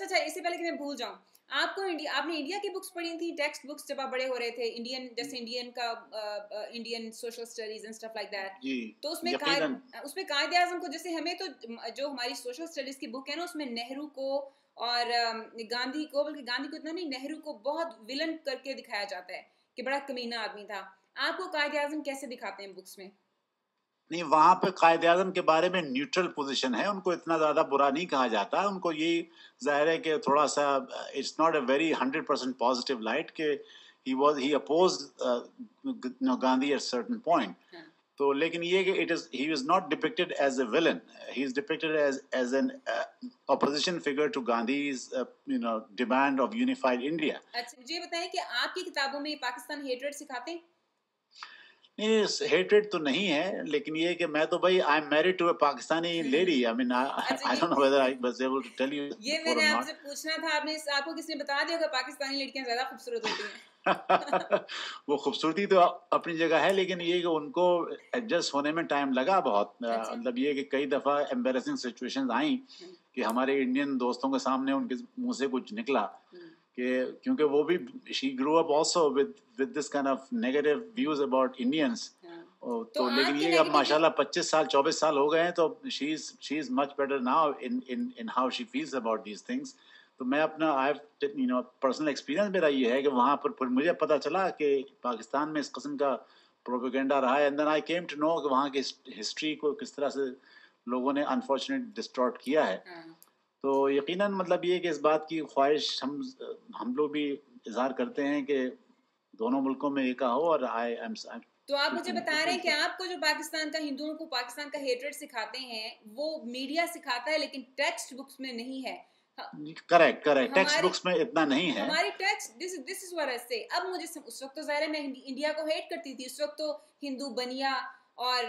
اچھا اس سے پہلے کہ میں بھول جاؤں, آپ کو آپ نے انڈیا کی بکس پڑھی تھی, ٹیکسٹ بکس جب آپ بڑے ہو رہے تھے, انڈین جیسے انڈین کا Indian social studies and stuff like that, تو اس میں قائد اعظم کو, جیسے ہمیں تو جو ہماری سوشل اسٹڈیز کی بک ہے نا اس میں نہرو کو اور گاندھی کو, بلکہ گاندھی کو اتنا نہیں, نہرو کو بہت ولن کر کے دکھایا جاتا ہے کہ بڑا کمینہ آدمی تھا. آپ کو قائد اعظم کیسے دکھاتے ہیں بکس میں؟ نہیں, وہاں پہ قائد اعظم کے بارے میں نیوٹرل پوزیشن ہے, ان کو اتنا زیادہ برا نہیں کہا جاتا. ان کو یہ ظاہر ہے کہ تھوڑا سا it's not a very 100% positive light کہ he opposed Gandhi at certain point. تو لیکن یہ کہ he was not depicted as a villain. He is depicted as an opposition figure to Gandhi's demand of unified India. اچھا مجھے بتائیں کہ آپ کی کتابوں میں پاکستان ہیٹریڈ سکھاتے ہیں؟ نہیں, ہیٹریڈ تو نہیں ہے, لیکن یہ کہ میں تو بھائی I am married to a Pakistani lady. I mean I don't know whether I was able to tell you یہ میں نے آپ سے پوچھنا تھا, آپ کو کس نے بتا دیا کہ پاکستانی لڑکیاں زیادہ خوبصورت ہوتی ہیں؟ وہ خوبصورتی تو اپنی جگہ ہے, لیکن یہ کہ ان کو ایڈجسٹ ہونے میں ٹائم لگا بہت. مطلب یہ کہ کئی دفعہ ایمبیرسنگ سچویشنز آئیں کہ ہمارے انڈین دوستوں کے سامنے ان کے منہ سے کچھ نکلا, کہ کیونکہ وہ بھی she grew up also with this kind of negative views about Indians. تو لیکن یہ اب ماشاءاللہ 25 سال 24 سال ہو گئے ہیں, تو she is much better now in how she feels about these things. تو میں اپنا پرسنل ایکسپیرینس میرا یہ ہے کہ وہاں پر پھر مجھے پتا چلا کہ پاکستان میں اس قسم کا پروپیگنڈا رہا ہے, and then I came to know کہ وہاں کی ہسٹری کو کس طرح سے لوگوں نے انفارچونیٹ ڈسٹارٹ کیا ہے. تو یقیناً مطلب یہ کہ اس بات کی خواہش ہم لوگ بھی اظہار کرتے ہیں کہ دونوں ملکوں میں ایک ہو. اور تو آپ مجھے بتا رہے ہیں کہ آپ کو جو پاکستان کا, ہندوؤں کو پاکستان کا ہیٹریڈ سکھاتے ہیں وہ میڈیا سکھاتا ہے, لیکن ٹیکسٹ بکس میں نہیں ہے. کریکٹ, ٹیکسٹ بکس میں اتنا نہیں ہے. ہماری text this is what I سے. اب مجھے اس وقت تو ظاہر ہے میں انڈیا کو ہیٹ کرتی تھی, اس وقت تو ہندو بنیا اور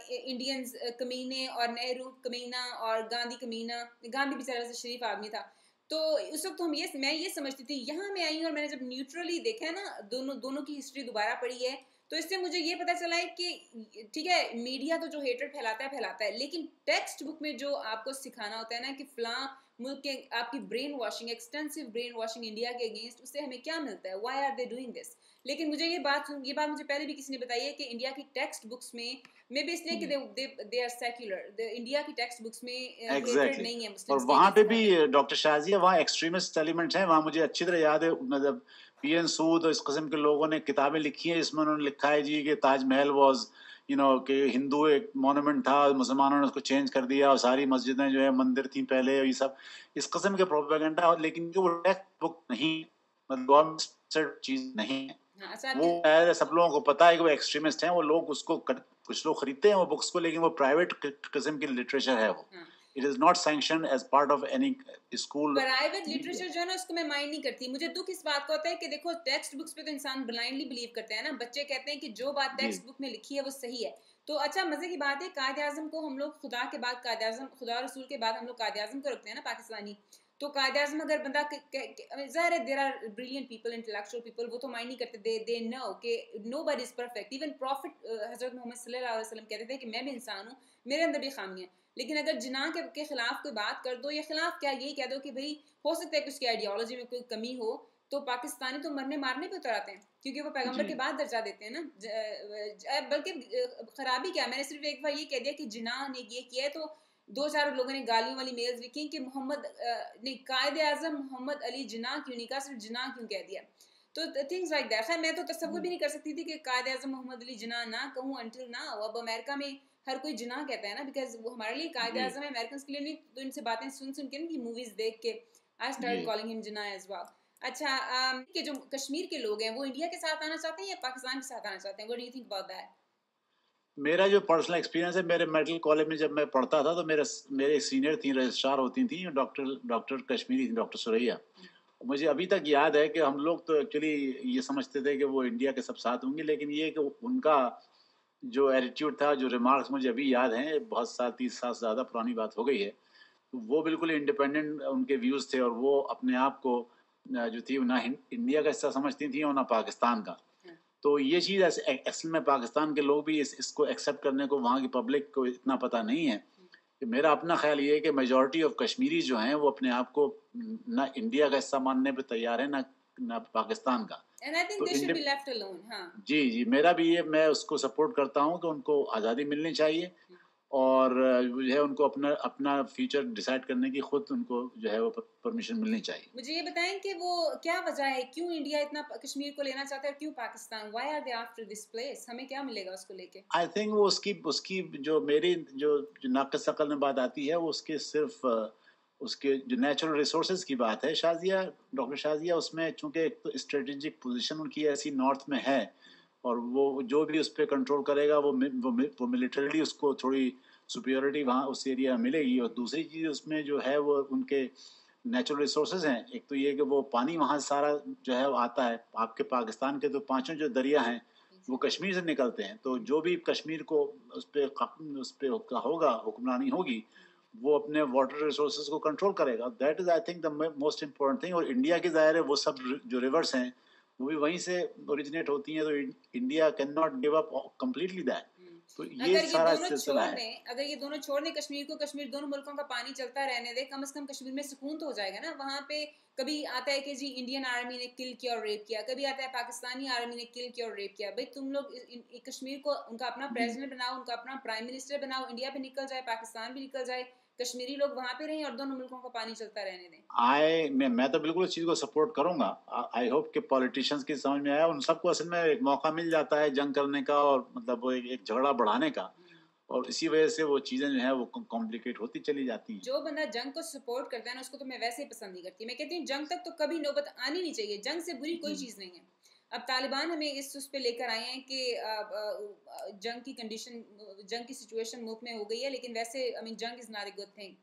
انڈینز کمینے اور نہرو کمینہ اور گاندھی کمینہ. گاندھی بیچارہ سے شریف آدمی تھا. تو اس وقت میں یہ سمجھتی تھی. یہاں میں آئی ہوں اور میں نے جب نیوٹرلی دیکھا ہے نا, دونوں کی ہسٹری دوبارہ پڑھی ہے, تو اس سے مجھے یہ پتا چلا ہے کہ ٹھیک ہے میڈیا تو جو ہیٹریڈ پھیلاتا ہے, لیکن ٹیکسٹ بک میں جو آپ کو سکھانا ہوتا ہے نا کہ فلاں ملک کے آپ کی brain washing, extensive brain washing India کے اگینسٹ, اس سے ہمیں کیا ملتا ہے, why are they doing this. لیکن مجھے یہ بات مجھے پہلے بھی کسی نے بتائی ہے کہ انڈیا کی ٹیکسٹ بکس میں بھی اس لیے کہ دے آر سیکولر, انڈیا کی ٹیکسٹ بکس میں ہیٹریڈ نہیں ہے مسلم. اور وہاں پہ بھی ڈاکٹر شازیہ وہاں ایکسٹریمسٹ ایلیمنٹس ہیں. وہاں مجھے اچھی طرح یاد ہے, مطلب پی این سود اور اس قسم کے لوگوں نے کتابیں لکھی ہیں جس میں انہوں نے لکھا ہے جی کہ تاج محل واز کہ ہندو ایک مونومنٹ تھا, مسلمانوں نے اس کو چینج کر دیا, اور ساری مسجدیں جو ہے مندر تھیں پہلے, یہ سب اس قسم کے پروپیگنڈا. لیکن وہ ٹیکسٹ بک نہیں, مطلب گورنمنٹ چیز نہیں ہے. وہ سب لوگوں کو پتا ہے کہ وہ ایکسٹریمسٹ ہیں, وہ لوگ اس کو کچھ لوگ خریدتے ہیں وہ بکس کو, لیکن وہ پرائیویٹ قسم کی لٹریچر ہے. وہ it is not sanctioned as part of any school. Private literature جو ہے نا اس کو میں مائنڈ نہیں کرتی. مجھے دکھ اس بات کا ہوتا ہے کہ دیکھو ٹیکسٹ بکس پہ تو انسان بلائنڈلی بلیو کرتا ہے نا. بچے کہتے ہیں کہ جو بات ٹیکسٹ بک میں لکھی ہے وہ صحیح ہے. تو اچھا مزے کی بات ہے, قائد اعظم کو ہم لوگ خدا کے بعد قائد اعظم, خدا رسول کے بعد ہم لوگ قائد اعظم کو رکھتے ہیں نا پاکستانی. تو قائد اعظم اگر بندہ ظاہر ہے there are brilliant people, intellectual people, وہ تو مائنڈ نہیں کرتے. دے نو کہ nobody is perfect. Even prophet حضرت محمد صلی اللہ علیہ وسلم کہتے تھے کہ میں بھی انسان ہوں, میرے اندر بھی خامیاں ہیں. لیکن اگر جناح کے خلاف کوئی بات کر دو, یا خلاف کیا یہی کہہ دو کہ بھئی ہو سکتا ہے کہ اس کی آئیڈیالوجی میں کوئی کمی ہو, تو پاکستانی تو مرنے مارنے پہ اتر آتے ہیں, کیونکہ وہ پیغمبر کے بعد درجہ دیتے ہیں نا. بلکہ خرابی کیا, میں نے صرف ایک بار یہ کہہ دیا کہ جناح نے یہ کیا ہے, تو 2-4 لوگوں نے گالیوں والی میلز لکھی کہ محمد نہیں, قائد اعظم محمد علی جناح کیوں نہیں کہا, صرف جناح کیوں کہہ دیا. تو تھنگز لائک دیٹ. خیر میں تو تصور بھی نہیں کر سکتی تھی کہ قائد اعظم محمد علی جناح نہ کہوں انٹل نہ. اب امریکہ میں ہر کوئی جناح کہتا ہے نا, بیکاز وہ ہمارے لیے قائد اعظم ہے, امریکنس کے لیے نہیں. تو ان سے باتیں سن کے ان کی موویز دیکھ کے I started calling him Jinnah as well. اچھا کہ جو کشمیر کے لوگ ہیں وہ انڈیا کے ساتھ آنا چاہتے ہیں یا پاکستان کے ساتھ آنا چاہتے ہیں, what do you think about that? میرا جو پرسنل ایکسپیرینس ہے, میرے میڈیکل کالج میں جب میں پڑھتا تھا تو میرے سینئر تھیں, رجسٹرار ہوتی تھیں, ڈاکٹر کشمیری تھیں, ڈاکٹر سریا. مجھے ابھی تک یاد ہے کہ ہم لوگ تو ایکچولی یہ سمجھتے تھے کہ وہ انڈیا کے سب ساتھ ہوں گے, لیکن یہ کہ ان کا جو ایٹیٹیوڈ تھا, جو ریمارکس مجھے ابھی یاد ہیں, بہت سال 30 سال زیادہ پرانی بات ہو گئی ہے, وہ بالکل انڈیپینڈنٹ ان کے ویوز تھے, اور وہ اپنے آپ کو جو تھی نہ انڈیا کا حصہ سمجھتی تھیں اور نہ پاکستان کا. تو یہ چیز اصل میں پاکستان کے لوگ بھی اس کو ایکسیپٹ کرنے کو وہاں کی پبلک کو اتنا پتہ نہیں ہے کہ میرا اپنا خیال یہ ہے کہ میجورٹی آف کشمیری جو ہیں وہ اپنے آپ کو نہ انڈیا کا حصہ ماننے پہ تیار ہے نہ پاکستان کا. And I think they should be left alone. ہاں جی میرا بھی یہ, میں اس کو سپورٹ کرتا ہوں کہ ان کو آزادی ملنی چاہیے اور جو ہے ان کو اپنا فیوچر ڈیسائیڈ کرنے کی خود ان کو جو ہے وہ پرمیشن ملنی چاہیے. مجھے یہ بتائیں کہ وہ کیا وجہ ہے, کیوں انڈیا اتنا کشمیر کو لینا چاہتا ہے اور کیوں Pakistan, why are they after this place, ہمیں کیا ملے گا اس کو لے کے؟ آئی تھنک وہ اس کی جو میری جو ناقص عقل میں بات آتی ہے وہ اس کے صرف اس کے جو نیچرل ریسورسز کی بات ہے شازیہ, ڈاکٹر شازیہ, اس میں چونکہ ایک تو اسٹریٹجک پوزیشن ان کی ایسی نارتھ میں ہے اور وہ جو بھی اس پہ کنٹرول کرے گا وہ ملٹریلی اس کو تھوڑی سپیورٹی وہاں اس ایریا میں ملے گی. اور دوسری چیز اس میں جو ہے وہ ان کے نیچرل ریسورسز ہیں. ایک تو یہ کہ وہ پانی وہاں سارا جو ہے وہ آتا ہے, آپ کے پاکستان کے تو 5 جو دریا ہیں وہ کشمیر سے نکلتے ہیں, تو جو بھی کشمیر کو اس پہ ہوگا حکمرانی ہوگی وہ اپنے واٹر ریسورسز کو کنٹرول کرے گا. That is I think the most important thing. اور انڈیا کی ظاہر ہے وہ سب جو ریورس ہیں وہ بھی وہیں سے اوریجنیٹ ہوتی ہیں, تو India can not give up completely that. تو یہ سارا سلسلہ ہے. اگر یہ دونوں چھوڑ دیں کشمیر کو, کشمیر دونوں ملکوں کا پانی چلتا رہنے دے, کم از کم کشمیر میں سکون تو ہو جائے گا نا. وہاں پہ کبھی آتا ہے کہ جی انڈین آرمی نے کل کیا اور ریپ کیا, کبھی آتا ہے پاکستانی آرمی نے کل کیا اور ریپ کیا. بھائی تم لوگ کشمیر کو ان کا اپنا پریزیڈنٹ بناؤ, ان کا اپنا پرائم منسٹر بناؤ, انڈیا بھی نکل جائے, پاکستان بھی نکل جائے, کشمیری لوگ وہاں پہ رہیں اور دونوں ملکوں کا پانی چلتا رہنے دیں. میں تو بالکل اس چیز کو سپورٹ کروں گا. آئی ہوپ کہ پولیٹیشینس کی سمجھ میں آیا, ان سب کو اصل میں ایک موقع مل جاتا ہے جنگ کرنے کا اور مطلب وہ ایک جھگڑا بڑھانے کا, اور اسی وجہ سے وہ چیزیں جو ہیں وہ کمپلیکیٹ ہوتی چلی جاتی ہیں. جو بندہ جنگ کو سپورٹ کرتا ہے نا اس کو تو میں ویسے ہی پسند نہیں کرتی. میں کہتی ہوں جنگ تک تو کبھی نوبت آنی نہیں چاہیے, جنگ سے بری کوئی چیز نہیں ہے. اب طالبان ہمیں اس پہ لے کر آئے ہیں کہ جنگ کی کنڈیشن, جنگ کی سچویشن ملک میں ہو گئی ہے, لیکن ویسے جنگ is not a good thing.